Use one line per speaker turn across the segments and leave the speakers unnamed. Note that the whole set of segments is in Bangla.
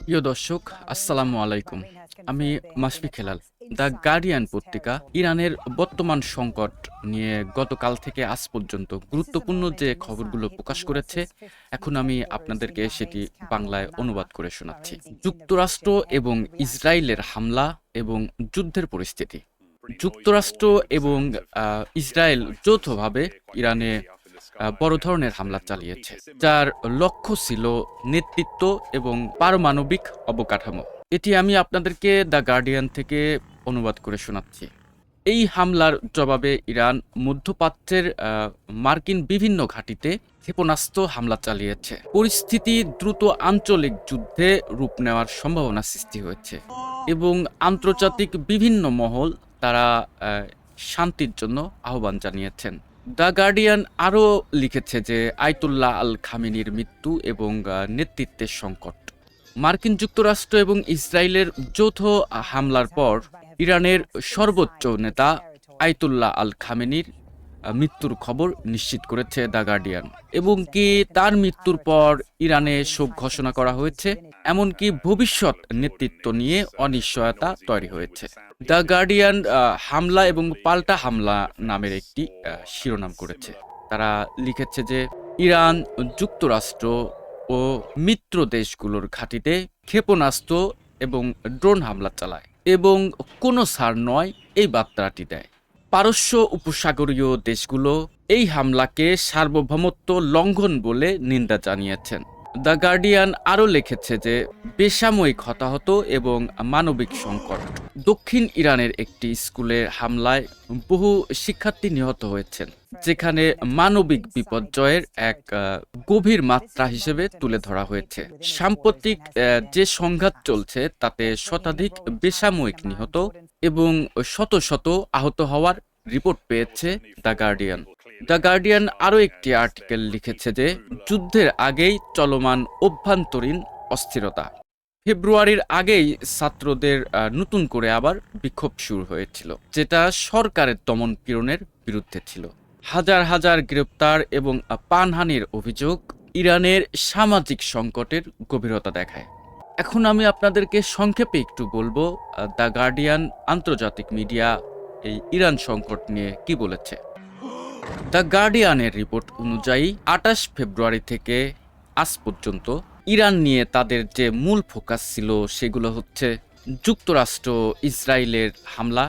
প্রিয় দর্শক, আসসালামু আলাইকুম। আমি মাশফিক হেলাল। দ্য গার্ডিয়ান পত্রিকা ইরানের বর্তমান সংকট নিয়ে গতকাল থেকে আজ পর্যন্ত গুরুত্বপূর্ণ যে খবরগুলো প্রকাশ করেছে, এখন আমি আপনাদেরকে সেটি বাংলায় অনুবাদ করে শোনাচ্ছি। যুক্তরাষ্ট্র এবং ইসরায়েলের হামলা এবং যুদ্ধের পরিস্থিতি। যুক্তরাষ্ট্র এবং ইসরায়েল যৌথভাবে ইরানে বড় ধরনের হামলা চালিয়েছে, যার লক্ষ্য ছিল নেতৃত্ব এবং পারমাণবিক অবকাঠামো। এটি আমি আপনাদেরকে দ্য গার্ডিয়ান থেকে অনুবাদ করে শোনাচ্ছি। এই হামলার জবাবে ইরান মধ্যপ্রাচ্যের মার্কিন বিভিন্ন ঘাঁটিতে ক্ষেপণাস্ত্র হামলা চালিয়েছে। পরিস্থিতি দ্রুত আঞ্চলিক যুদ্ধে রূপ নেওয়ার সম্ভাবনা সৃষ্টি হয়েছে এবং আন্তর্জাতিক বিভিন্ন মহল তারা শান্তির জন্য আহ্বান জানিয়েছেন। দ্য গার্ডিয়ান আরও লিখেছে যে আয়াতুল্লাহ আল খামেনির মৃত্যু এবং নেতৃত্বের সংকট। মার্কিন যুক্তরাষ্ট্র এবং ইসরায়েলের যৌথ হামলার পর ইরানের সর্বোচ্চ নেতা আয়াতুল্লাহ আল খামেনির মৃত্যুর খবর নিশ্চিত করেছে দ্য গার্ডিয়ান, এবং কি তার মৃত্যুর পর ইরানে শোক ঘোষণা করা হয়েছে, এমনকি ভবিষ্যৎ নেতৃত্ব নিয়ে অনিশ্চয়তা তৈরি হয়েছে। দ্য গার্ডিয়ান হামলা এবং পাল্টা হামলা নামের একটি শিরোনাম করেছে। তারা লিখেছে যে ইরান যুক্তরাষ্ট্র ও মিত্র দেশগুলোর ঘাঁটিতে ক্ষেপণাস্ত্র এবং ড্রোন হামলা চালায় এবং কোনো ছাড় নয় এই বার্তাটি দেয়। পারস্য উপসাগরীয় দেশগুলো এই হামলাকে সার্বভৌমত্ব লঙ্ঘন বলে নিন্দা জানিয়েছেন। দ্য গার্ডিয়ান আরও লিখেছে যে বেসামরিক হতাহত এবং মানবিক সংকট। দক্ষিণ ইরানের একটি স্কুলের হামলায় বহু শিক্ষার্থী নিহত হয়েছেন, যেখানে মানবিক বিপর্যয়ের এক গভীর মাত্রা হিসেবে তুলে ধরা হয়েছে। সাম্প্রতিক যে সংঘাত চলছে তাতে শতাধিক বেসামরিক নিহত এবং শত শত আহত হওয়ার রিপোর্ট পেয়েছে দ্য গার্ডিয়ান। দ্য গার্ডিয়ান আরও একটি আর্টিকেল লিখেছে যে যুদ্ধের আগেই চলমান অভ্যন্তরীণ অস্থিরতা। ফেব্রুয়ারির আগেই ছাত্রদের নতুন করে আবার বিক্ষোভ শুরু হয়েছিল, যেটা সরকারের দমন পীড়নের বিরুদ্ধে ছিল। হাজার হাজার গ্রেপ্তার এবং প্রাণহানির অভিযোগ ইরানের সামাজিক সংকটের গভীরতা দেখায়। এখন আমি আপনাদেরকে সংক্ষেপে একটু বলবো দ্য গার্ডিয়ান আন্তর্জাতিক মিডিয়া এই ইরান সংকট নিয়ে কি বলেছে। দ্য গার্ডিয়ানের রিপোর্ট অনুযায়ী ২৮ ফেব্রুয়ারি থেকে আজ পর্যন্ত ইরান নিয়ে তাদের যে মূল ফোকাস ছিল সেগুলো হচ্ছে যুক্তরাষ্ট্র ইসরায়েলের হামলা,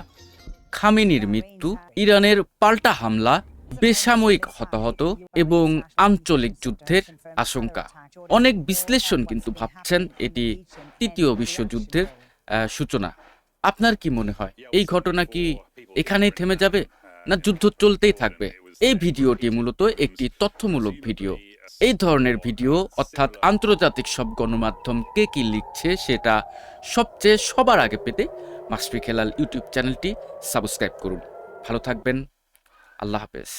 খামেনির মৃত্যু, ইরানের পাল্টা হামলা, বেসামরিক হতাহত এবং আঞ্চলিক যুদ্ধের আশঙ্কা। অনেক বিশ্লেষণ কিন্তু ভাবছেন এটি তৃতীয় বিশ্বযুদ্ধের সূচনা। আপনার কি মনে হয় এই ঘটনা কি এখানেই থেমে যাবে, না যুদ্ধ চলতেই থাকবে? এই ভিডিওটি মূলত একটি তথ্যমূলক ভিডিও। এই ধরনের ভিডিও অর্থাৎ আন্তর্জাতিক সব গণমাধ্যম কে কি লিখছে সেটা সবচেয়ে সবার আগে পেতে মাশফিক হেলাল ইউটিউব চ্যানেলটি সাবস্ক্রাইব করুন। ভালো থাকবেন। আল্লাহ হাফেজ।